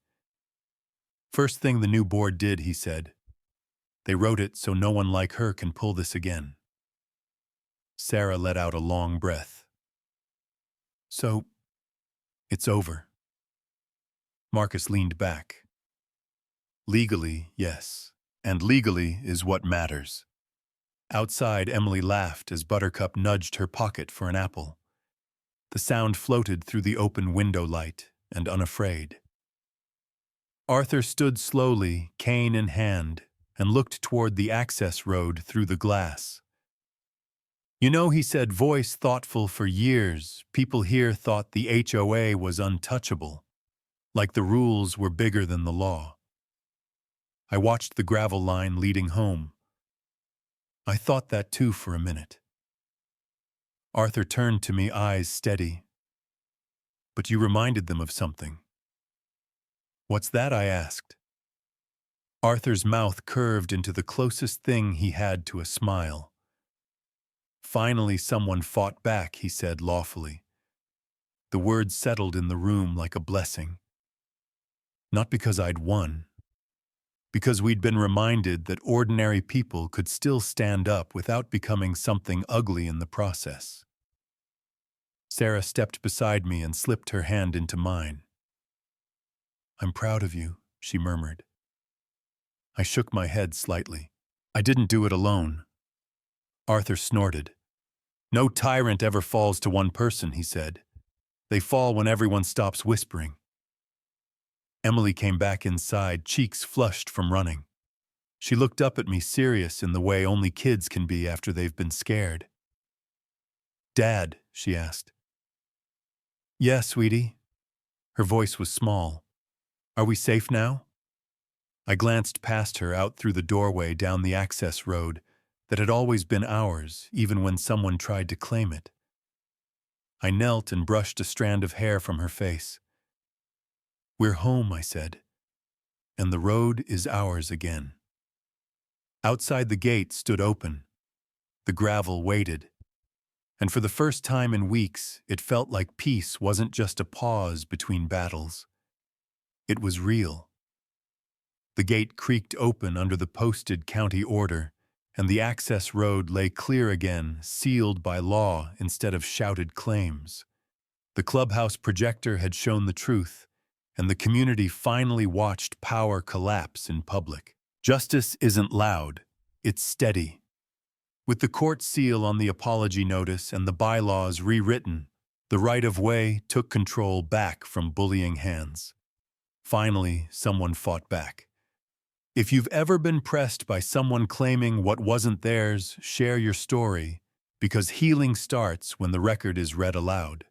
First thing the new board did, he said. They wrote it so no one like her can pull this again. Sarah let out a long breath. So, it's over. Marcus leaned back. Legally, yes. And legally is what matters. Outside, Emily laughed as Buttercup nudged her pocket for an apple. The sound floated through the open window light, and unafraid. Arthur stood slowly, cane in hand, and looked toward the access road through the glass. You know, he said, voice thoughtful for years, people here thought the HOA was untouchable, like the rules were bigger than the law. I watched the gravel line leading home. I thought that too for a minute. Arthur turned to me, eyes steady. But you reminded them of something. What's that? I asked. Arthur's mouth curved into the closest thing he had to a smile. Finally, someone fought back, he said lawfully. The words settled in the room like a blessing. Not because I'd won. Because we'd been reminded that ordinary people could still stand up without becoming something ugly in the process. Sarah stepped beside me and slipped her hand into mine. I'm proud of you, she murmured. I shook my head slightly. I didn't do it alone. Arthur snorted. No tyrant ever falls to one person, he said. They fall when everyone stops whispering. Emily came back inside, cheeks flushed from running. She looked up at me, serious in the way only kids can be after they've been scared. "Dad," she asked. "Yeah, sweetie." Her voice was small. "Are we safe now?" I glanced past her out through the doorway down the access road that had always been ours, even when someone tried to claim it. I knelt and brushed a strand of hair from her face. "We're home," I said, "and the road is ours again." Outside the gate stood open. The gravel waited. And for the first time in weeks, it felt like peace wasn't just a pause between battles. It was real. The gate creaked open under the posted county order, and the access road lay clear again, sealed by law instead of shouted claims. The clubhouse projector had shown the truth, and the community finally watched power collapse in public. Justice isn't loud, it's steady. With the court seal on the apology notice and the bylaws rewritten, the right-of-way took control back from bullying hands. Finally, someone fought back. If you've ever been pressed by someone claiming what wasn't theirs, share your story, because healing starts when the record is read aloud.